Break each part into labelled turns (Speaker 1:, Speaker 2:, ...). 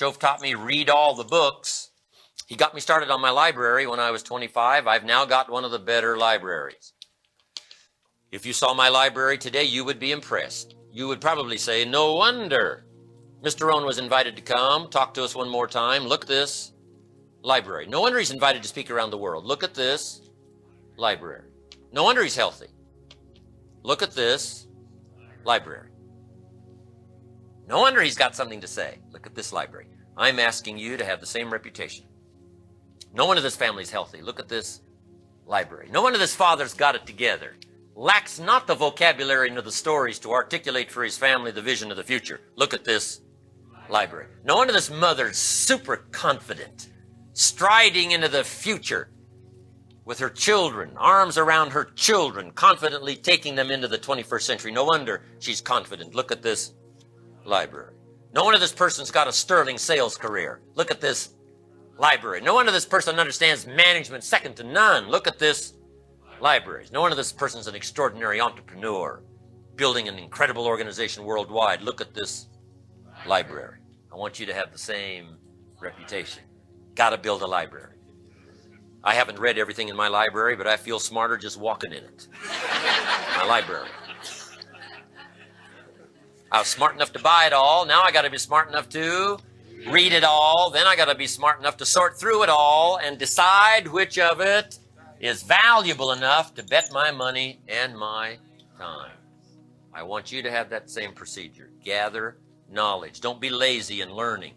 Speaker 1: Shove taught me read all the books. He got me started on my library when I was 25. I've now got one of the better libraries. If you saw my library today, you would be impressed. You would probably say, no wonder Mr. Rohn was invited to come, talk to us one more time. Look at this library. No wonder he's invited to speak around the world. Look at this library. No wonder he's healthy. Look at this library. No wonder he's got something to say. Look at this library. I'm asking you to have the same reputation. No one of this family's healthy. Look at this library. No one of this father's got it together. Lacks not the vocabulary nor the stories to articulate for his family the vision of the future. Look at this library. No one of this mother's super confident, striding into the future with her children, arms around her children, confidently taking them into the 21st century. No wonder she's confident. Look at this library. No one of this person's got a sterling sales career. Look at this library. No one of this person understands management second to none. Look at this library. No one of this person's an extraordinary entrepreneur, building an incredible organization worldwide. Look at this library. I want you to have the same reputation. Got to build a library. I haven't read everything in my library, but I feel smarter just walking in it. My library. I was smart enough to buy it all. Now I got to be smart enough to read it all. Then I got to be smart enough to sort through it all and decide which of it is valuable enough to bet my money and my time. I want you to have that same procedure. Gather knowledge. Don't be lazy in learning.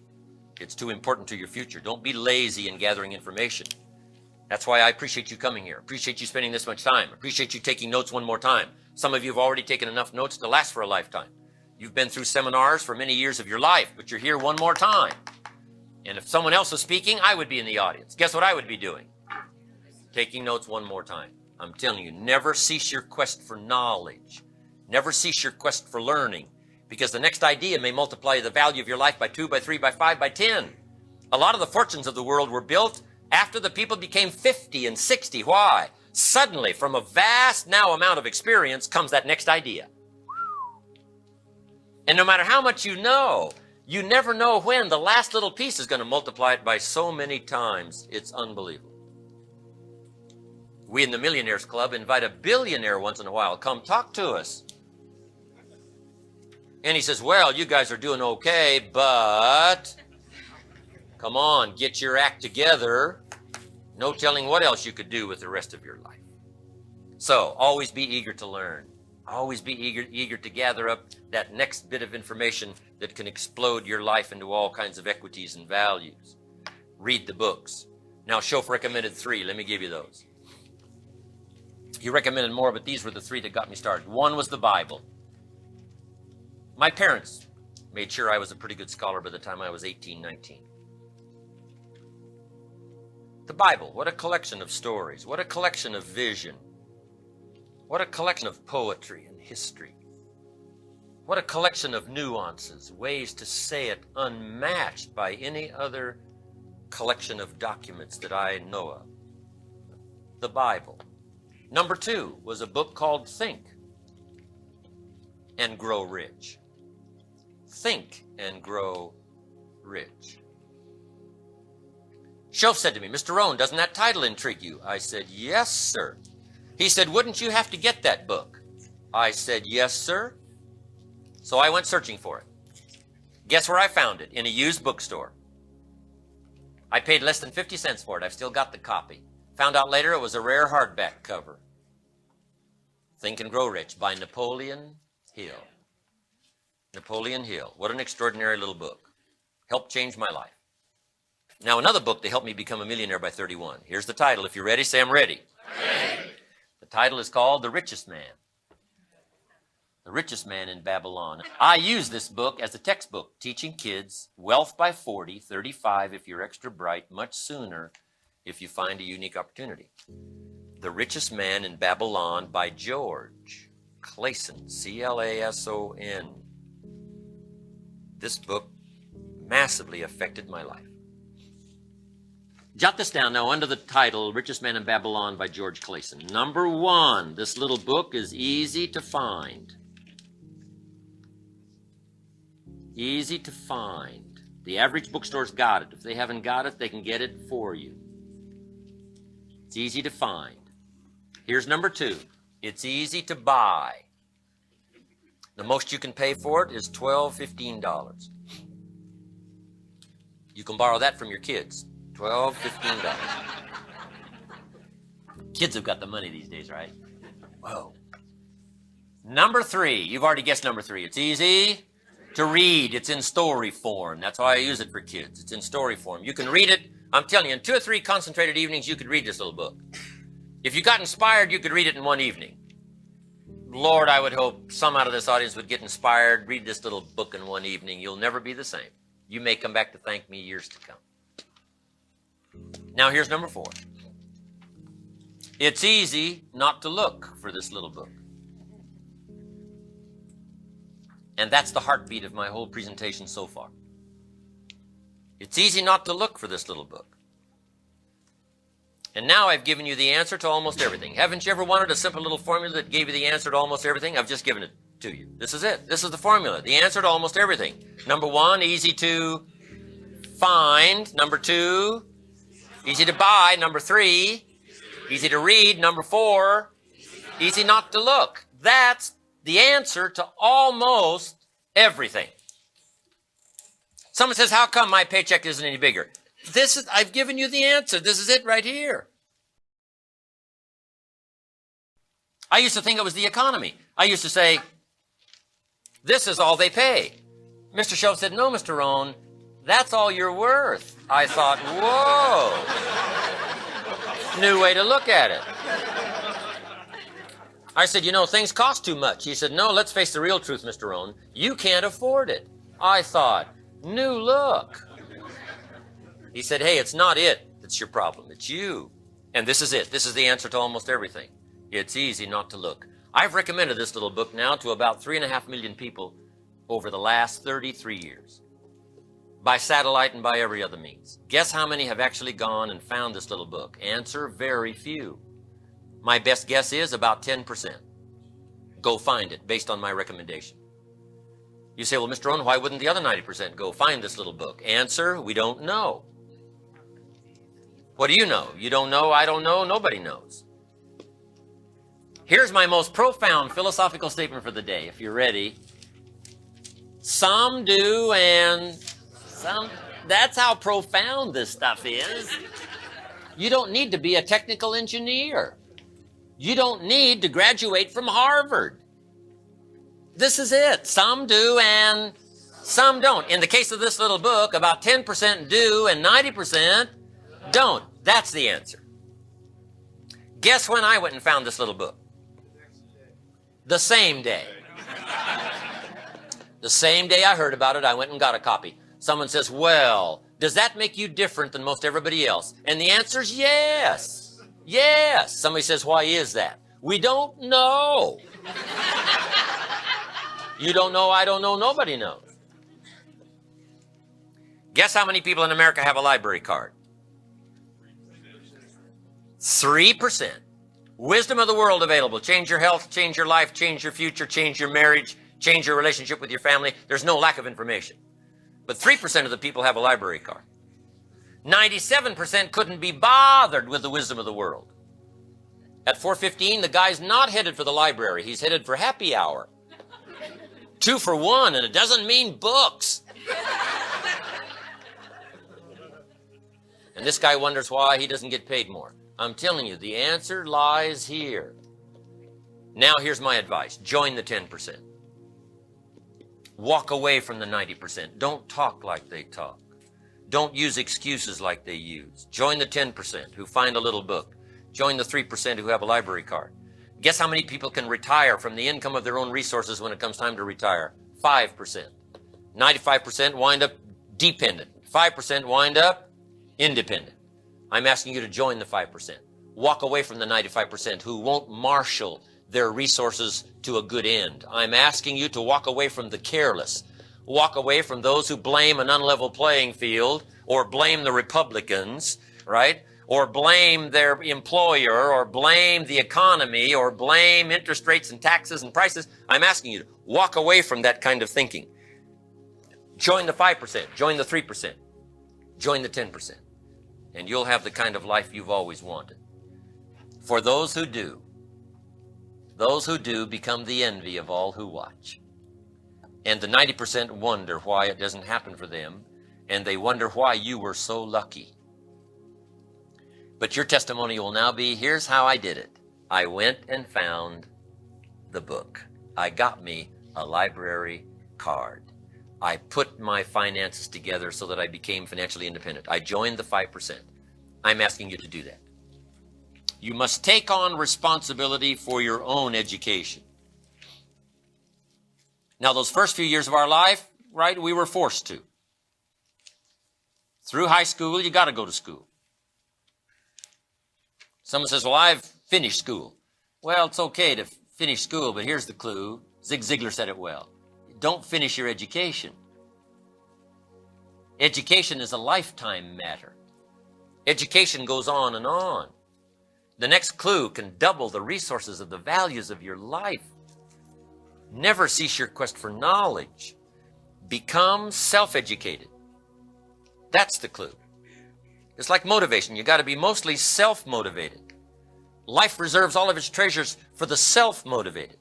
Speaker 1: It's too important to your future. Don't be lazy in gathering information. That's why I appreciate you coming here. Appreciate you spending this much time. Appreciate you taking notes one more time. Some of you have already taken enough notes to last for a lifetime. You've been through seminars for many years of your life, but you're here one more time. And if someone else was speaking, I would be in the audience. Guess what I would be doing? Taking notes one more time. I'm telling you, never cease your quest for knowledge. Never cease your quest for learning, because the next idea may multiply the value of your life by 2, by 3, by 5, by 10. A lot of the fortunes of the world were built after the people became 50 and 60. Why? Suddenly, from a vast now amount of experience comes that next idea. And no matter how much you know, you never know when the last little piece is going to multiply it by so many times. It's unbelievable. We in the Millionaires Club invite a billionaire once in a while. Come talk to us. And he says, well, you guys are doing okay, but come on, get your act together. No telling what else you could do with the rest of your life. So always be eager to learn. Always be eager to gather up that next bit of information that can explode your life into all kinds of equities and values. Read the books. Now, Shof recommended 3. Let me give you those. He recommended more, but these were the 3 that got me started. One was the Bible. My parents made sure I was a pretty good scholar by the time I was 18, 19. The Bible, what a collection of stories. What a collection of vision. What a collection of poetry and history. What a collection of nuances, ways to say it unmatched by any other collection of documents that I know of. The Bible. Number 2 was a book called Think and Grow Rich. Think and Grow Rich. Shof said to me, Mr. Rohn, doesn't that title intrigue you? I said, yes, sir. He said, wouldn't you have to get that book? I said, yes, sir. So I went searching for it. Guess where I found it? In a used bookstore. I paid less than 50 cents for it. I've still got the copy. Found out later it was a rare hardback cover. Think and Grow Rich by Napoleon Hill. Napoleon Hill. What an extraordinary little book. Helped change my life. Now another book that helped me become a millionaire by 31. Here's the title. If you're ready, say I'm ready. Ready. The title is called The Richest Man. The Richest Man in Babylon. I use this book as a textbook, teaching kids wealth by 40, 35 if you're extra bright, much sooner if you find a unique opportunity. The Richest Man in Babylon by George Clason, C-L-A-S-O-N. This book massively affected my life. Jot this down now under the title, Richest Man in Babylon by George Clason. Number 1, this little book is easy to find. Easy to find. The average bookstore's got it. If they haven't got it, they can get it for you. It's easy to find. Here's number 2. It's easy to buy. The most you can pay for it is $12, $15. You can borrow that from your kids. $12, $15. Kids have got the money these days, right? Whoa. Number 3. You've already guessed number 3. It's easy to read. It's in story form. That's why I use it for kids. It's in story form. You can read it. I'm telling you, in 2 or 3 concentrated evenings, you could read this little book. If you got inspired, you could read it in one evening. Lord, I would hope some out of this audience would get inspired, read this little book in one evening. You'll never be the same. You may come back to thank me years to come. Now here's number 4. It's easy not to look for this little book. And that's the heartbeat of my whole presentation so far. It's easy not to look for this little book. And now I've given you the answer to almost everything. Haven't you ever wanted a simple little formula that gave you the answer to almost everything? I've just given it to you. This is it. This is the formula. The answer to almost everything. Number 1, easy to find. Number 2, easy to buy. Number 3, easy to read. Number 4, easy not to look. That's the answer to almost everything. Someone says, how come my paycheck isn't any bigger? I've given you the answer. This is it right here. I used to think it was the economy. I used to say, this is all they pay. Mr. Schultz said, no, Mr. Rohn, that's all you're worth. I thought, whoa. New way to look at it. I said, things cost too much. He said, no, let's face the real truth, Mr. Rohn. You can't afford it. I thought, new look. He said, hey, it's not it that's your problem. It's you. And this is it. This is the answer to almost everything. It's easy not to look. I've recommended this little book now to about 3.5 million people over the last 33 years. By satellite and by every other means. Guess how many have actually gone and found this little book? Answer, very few. My best guess is about 10%. Go find it based on my recommendation. You say, well, Mr. Rohn, why wouldn't the other 90% go find this little book? Answer, we don't know. What do you know? You don't know, I don't know, nobody knows. Here's my most profound philosophical statement for the day, if you're ready. Some do and some... That's how profound this stuff is. You don't need to be a technical engineer. You don't need to graduate from Harvard. This is it. Some do and some don't. In the case of this little book, about 10% do and 90% don't. That's the answer. Guess when I went and found this little book? The same day. The same day I heard about it, I went and got a copy. Someone says, well, does that make you different than most everybody else? And the answer is yes. Yes. Somebody says, why is that? We don't know. You don't know, I don't know, nobody knows. Guess how many people in America have a library card? 3%. Wisdom of the world available. Change your health, change your life, change your future, change your marriage, change your relationship with your family. There's no lack of information. But 3% of the people have a library card. 97% couldn't be bothered with the wisdom of the world. At 4:15, the guy's not headed for the library. He's headed for happy hour. 2 for 1, and it doesn't mean books. And this guy wonders why he doesn't get paid more. I'm telling you, the answer lies here. Now here's my advice. Join the 10%. Walk away from the 90%. Don't talk like they talk. Don't use excuses like they use. Join the 10% who find a little book. Join the 3% who have a library card. Guess how many people can retire from the income of their own resources when it comes time to retire? 5%. 95% wind up dependent. 5% wind up independent. I'm asking you to join the 5%. Walk away from the 95% who won't marshal their resources to a good end. I'm asking you to walk away from the careless. Walk away from those who blame an unlevel playing field or blame the Republicans, right? Or blame their employer or blame the economy or blame interest rates and taxes and prices. I'm asking you to walk away from that kind of thinking. Join the 5%, join the 3%, join the 10%, and you'll have the kind of life you've always wanted. For those who do become the envy of all who watch. And the 90% wonder why it doesn't happen for them, and they wonder why you were so lucky. But your testimony will now be, here's how I did it. I went and found the book. I got me a library card. I put my finances together so that I became financially independent. I joined the 5%. I'm asking you to do that. You must take on responsibility for your own education. Now, those first few years of our life, right, we were forced to. Through high school, you got to go to school. Someone says, well, I've finished school. Well, it's okay to finish school, but here's the clue. Zig Ziglar said it well. Don't finish your education. Education is a lifetime matter. Education goes on and on. The next clue can double the resources of the values of your life. Never cease your quest for knowledge. Become self-educated. That's the clue. It's like motivation. You got to be mostly self-motivated. Life reserves all of its treasures for the self-motivated.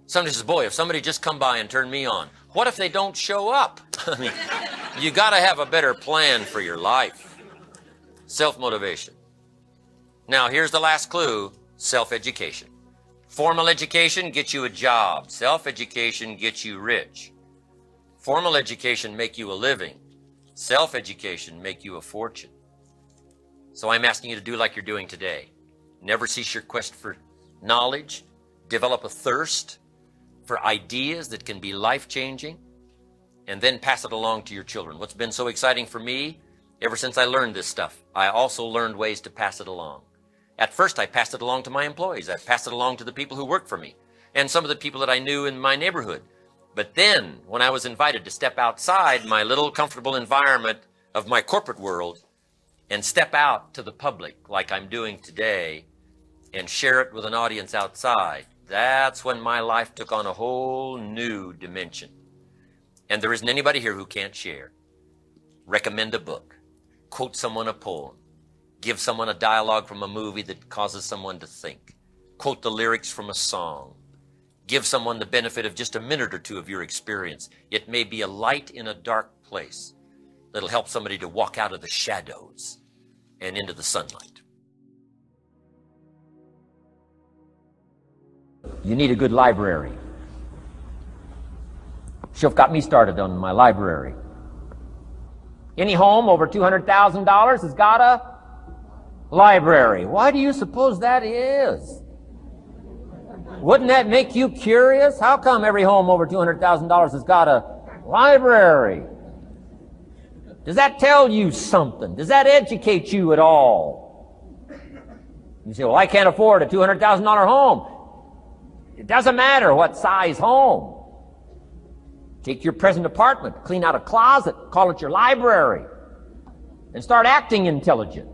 Speaker 1: Somebody says, boy, if somebody just come by and turn me on, what if they don't show up? I mean, you got to have a better plan for your life. Self-motivation. Now, here's the last clue, self-education. Formal education gets you a job. Self-education gets you rich. Formal education make you a living. Self-education make you a fortune. So I'm asking you to do like you're doing today. Never cease your quest for knowledge. Develop a thirst for ideas that can be life-changing, and then pass it along to your children. What's been so exciting for me, ever since I learned this stuff, I also learned ways to pass it along. At first, I passed it along to my employees. I passed it along to the people who worked for me and some of the people that I knew in my neighborhood. But then, when I was invited to step outside my little comfortable environment of my corporate world and step out to the public like I'm doing today and share it with an audience outside, that's when my life took on a whole new dimension. And there isn't anybody here who can't share. Recommend a book. Quote someone a poem. Give someone a dialogue from a movie that causes someone to think. Quote the lyrics from a song. Give someone the benefit of just a minute or two of your experience. It may be a light in a dark place that'll help somebody to walk out of the shadows and into the sunlight. You need a good library. Shilf got me started on my library. Any home over $200,000 has got a library. Why do you suppose that is? Wouldn't that make you curious? How come every home over $200,000 has got a library? Does that tell you something? Does that educate you at all? You say, well, I can't afford a $200,000 home. It doesn't matter what size home. Take your present apartment, clean out a closet, call it your library, and start acting intelligent.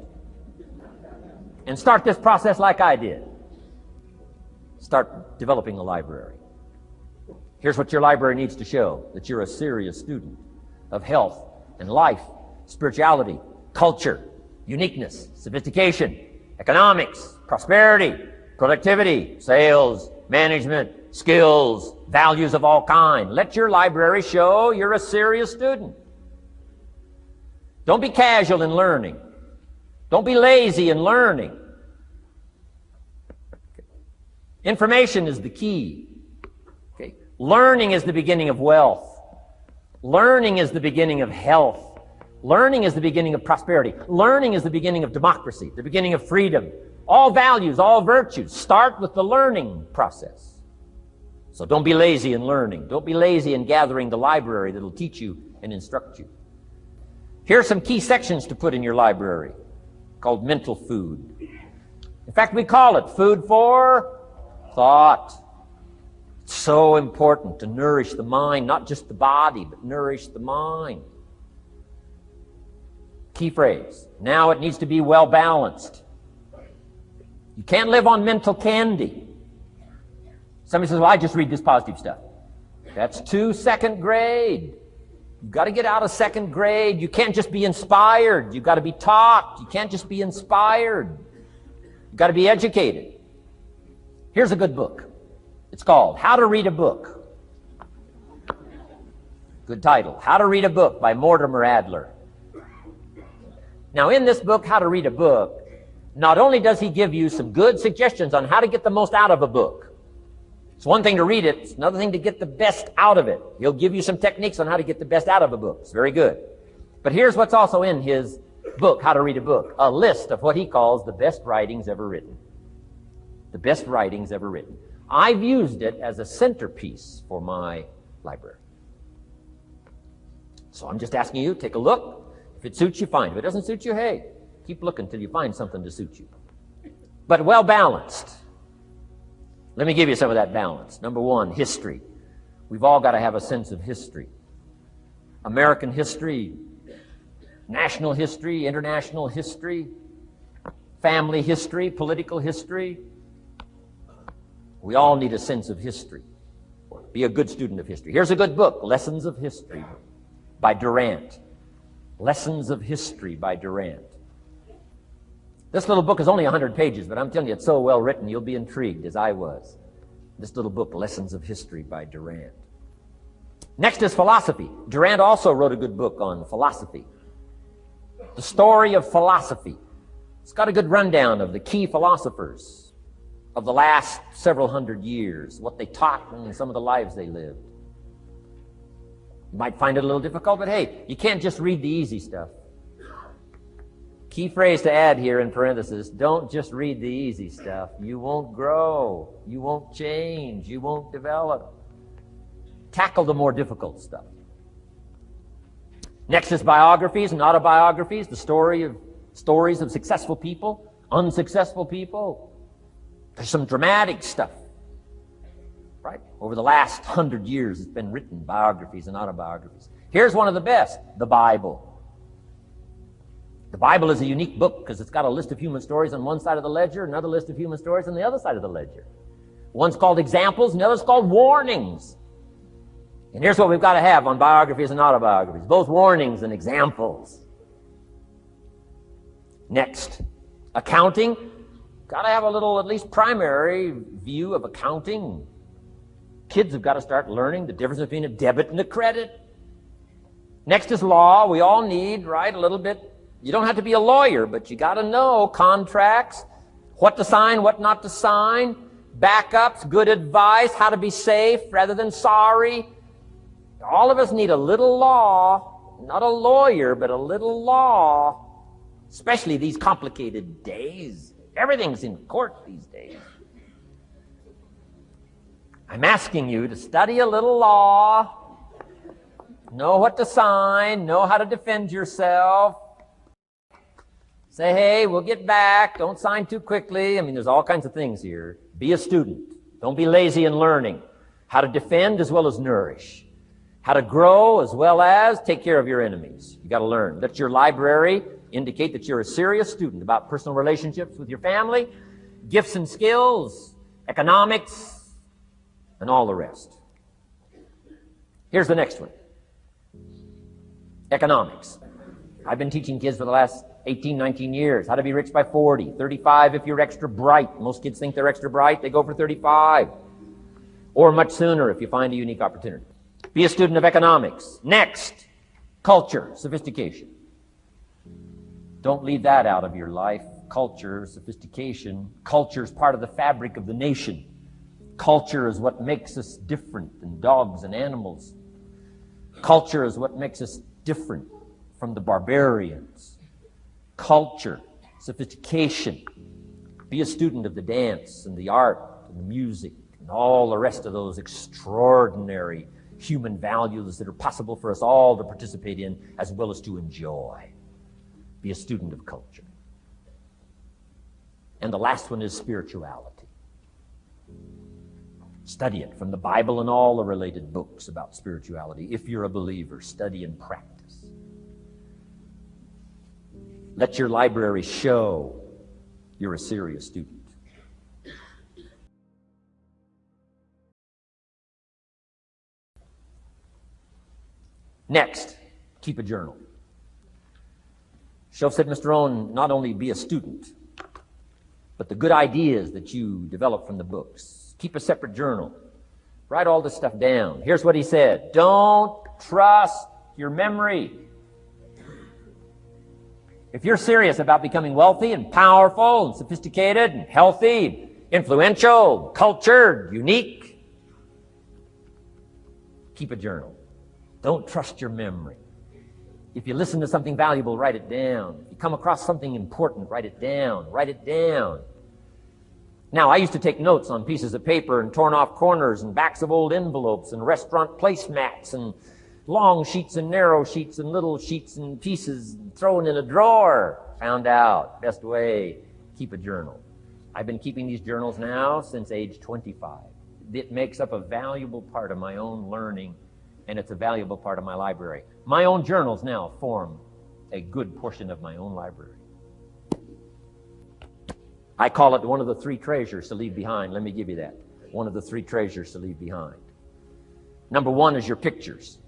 Speaker 1: And start this process like I did. Start developing a library. Here's what your library needs to show: that you're a serious student of health and life, spirituality, culture, uniqueness, sophistication, economics, prosperity, productivity, sales, management, skills, values of all kinds. Let your library show you're a serious student. Don't be casual in learning. Don't be lazy in learning. Information is the key. Okay? Learning is the beginning of wealth. Learning is the beginning of health. Learning is the beginning of prosperity. Learning is the beginning of democracy, the beginning of freedom. All values, all virtues start with the learning process. So don't be lazy in learning. Don't be lazy in gathering the library that'll teach you and instruct you. Here are some key sections to put in your library called mental food. In fact, we call it food for thought. It's so important to nourish the mind, not just the body, but nourish the mind. Key phrase. Now it needs to be well balanced. You can't live on mental candy. Somebody says, well, I just read this positive stuff. That's too second grade. You've got to get out of second grade. You can't just be inspired. You've got to be taught. You can't just be inspired. You've got to be educated. Here's a good book. It's called How to Read a Book. Good title. How to Read a Book by Mortimer Adler. Now, in this book, How to Read a Book, not only does he give you some good suggestions on how to get the most out of a book. It's one thing to read it. It's another thing to get the best out of it. He'll give you some techniques on how to get the best out of a book. It's very good. But here's what's also in his book, How to Read a Book. A list of what he calls the best writings ever written. The best writings ever written. I've used it as a centerpiece for my library. So I'm just asking you, take a look. If it suits you, fine. If it doesn't suit you, hey, keep looking until you find something to suit you. But well balanced. Let me give you some of that balance. Number one, history. We've all got to have a sense of history. American history, national history, international history, family history, political history. We all need a sense of history. Be a good student of history. Here's a good book, Lessons of History by Durant. Lessons of History by Durant. This little book is only 100 pages, but I'm telling you, it's so well written, you'll be intrigued, as I was. This little book, Lessons of History by Durant. Next is philosophy. Durant also wrote a good book on philosophy. The Story of Philosophy. It's got a good rundown of the key philosophers of the last several hundred years, what they taught and some of the lives they lived. You might find it a little difficult, but hey, you can't just read the easy stuff. Key phrase to add here in parentheses, don't just read the easy stuff. You won't grow. You won't change. You won't develop. Tackle the more difficult stuff. Next is biographies and autobiographies, the stories of successful people, unsuccessful people. There's some dramatic stuff, right? Over the last 100 years, it's been written, biographies and autobiographies. Here's one of the best, the Bible. The Bible is a unique book because it's got a list of human stories on one side of the ledger, another list of human stories on the other side of the ledger. One's called examples, and the other's called warnings. And here's what we've got to have on biographies and autobiographies, both warnings and examples. Next, accounting. Got to have a little, at least primary view of accounting. Kids have got to start learning the difference between a debit and a credit. Next is law. We all need, right, a little bit. You don't have to be a lawyer, but you got to know contracts, what to sign, what not to sign, backups, good advice, how to be safe rather than sorry. All of us need a little law, not a lawyer, but a little law, especially these complicated days. Everything's in court these days. I'm asking you to study a little law, know what to sign, know how to defend yourself. Say, hey, we'll get back. Don't sign too quickly. I mean, there's all kinds of things here. Be a student. Don't be lazy in learning. How to defend as well as nourish. How to grow as well as take care of your enemies. You got to learn. Let your library indicate that you're a serious student about personal relationships with your family, gifts and skills, economics, and all the rest. Here's the next one. Economics. I've been teaching kids for the last 18, 19 years. How to be rich by 40. 35 if you're extra bright. Most kids think they're extra bright. They go for 35. Or much sooner if you find a unique opportunity. Be a student of economics. Next, culture, sophistication. Don't leave that out of your life. Culture, sophistication. Culture is part of the fabric of the nation. Culture is what makes us different than dogs and animals. Culture is what makes us different from the barbarians. Culture, sophistication. Be a student of the dance and the art and the music and all the rest of those extraordinary human values that are possible for us all to participate in as well as to enjoy. Be a student of culture. And the last one is spirituality. Study it from the Bible and all the related books about spirituality. If you're a believer, study and practice. Let your library show you're a serious student.
Speaker 2: Next, keep a journal. Shelf said, Mr. Rohn, not only be a student, but the good ideas that you develop from the books. Keep a separate journal. Write all this stuff down. Here's what he said. Don't trust your memory. If you're serious about becoming wealthy and powerful and sophisticated and healthy, influential, cultured, unique, keep a journal. Don't trust your memory. If you listen to something valuable, write it down. If you come across something important, write it down. Write it down. Now, I used to take notes on pieces of paper and torn off corners and backs of old envelopes and restaurant placemats and long sheets and narrow sheets and little sheets and pieces thrown in a drawer. Found out, best way, keep a journal. I've been keeping these journals now since age 25. It makes up a valuable part of my own learning, and it's a valuable part of my library. My own journals now form a good portion of my own library. I call it one of the 3 treasures to leave behind. Let me give you that. One of the 3 treasures to leave behind. Number 1 is your pictures.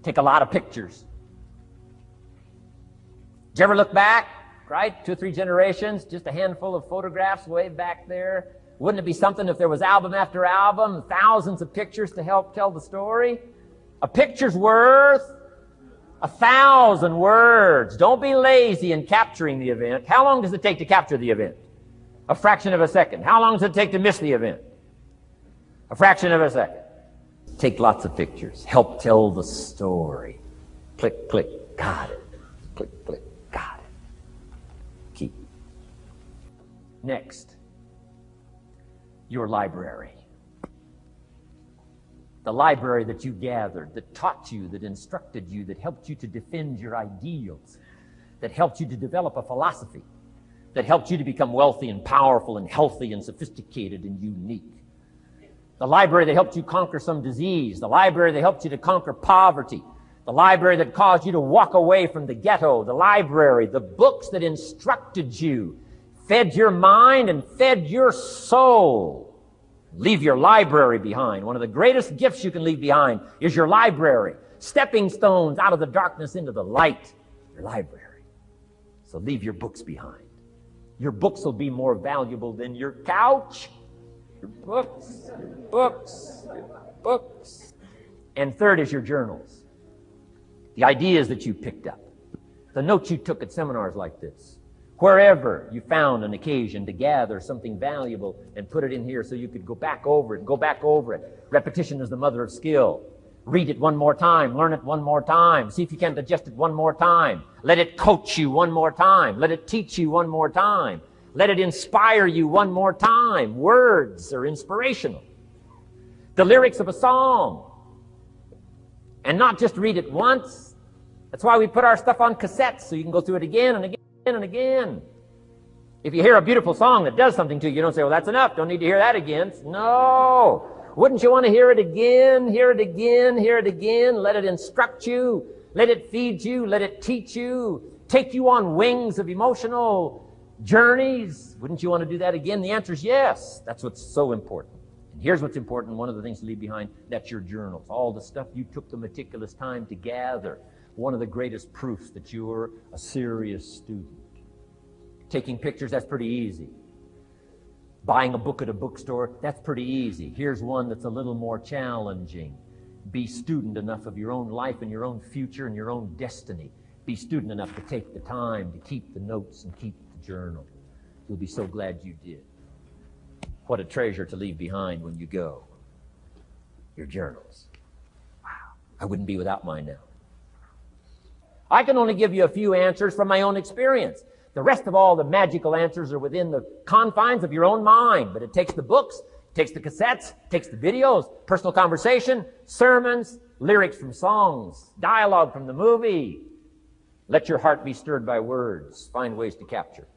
Speaker 2: Take a lot of pictures. Did you ever look back, right? 2 or 3 generations, just a handful of photographs way back there. Wouldn't it be something if there was album after album, thousands of pictures to help tell the story? A picture's worth 1,000 words. Don't be lazy in capturing the event. How long does it take to capture the event? A fraction of a second. How long does it take to miss the event? A fraction of a second. Take lots of pictures. Help tell the story. Click, click, got it. Click, click, got it. Keep. Next, your library. The library that you gathered, that taught you, that instructed you, that helped you to defend your ideals, that helped you to develop a philosophy, that helped you to become wealthy and powerful and healthy and sophisticated and unique. The library that helped you conquer some disease, the library that helped you to conquer poverty, the library that caused you to walk away from the ghetto, the library, the books that instructed you, fed your mind and fed your soul. Leave your library behind. One of the greatest gifts you can leave behind is your library. Stepping stones out of the darkness into the light. Your library. So leave your books behind. Your books will be more valuable than your couch. Your books, your books, your books. And third is your journals. The ideas that you picked up. The notes you took at seminars like this. Wherever you found an occasion to gather something valuable and put it in here so you could go back over it and go back over it. Repetition is the mother of skill. Read it one more time. Learn it one more time. See if you can digest it one more time. Let it coach you one more time. Let it teach you one more time. Let it inspire you one more time. Words are inspirational. The lyrics of a song. And not just read it once. That's why we put our stuff on cassettes so you can go through it again and again and again. If you hear a beautiful song that does something to you, you don't say, well, that's enough. Don't need to hear that again. No. Wouldn't you want to hear it again, hear it again, hear it again? Let it instruct you. Let it feed you. Let it teach you. Take you on wings of emotional journeys. Wouldn't you want to do that again? The answer is yes. That's what's so important. And here's what's important. One of the things to leave behind, that's your journals. All the stuff you took the meticulous time to gather. One of the greatest proofs that you're a serious student. Taking pictures, that's pretty easy. Buying a book at a bookstore, that's pretty easy. Here's one that's a little more challenging. Be student enough of your own life and your own future and your own destiny. Be student enough to take the time to keep the notes and keep the journal. You'll be so glad you did. What a treasure to leave behind when you go. Your journals. Wow. I wouldn't be without mine now. I can only give you a few answers from my own experience. The rest of all the magical answers are within the confines of your own mind. But it takes the books, it takes the cassettes, it takes the videos, personal conversation, sermons, lyrics from songs, dialogue from the movie. Let your heart be stirred by words. Find ways to capture.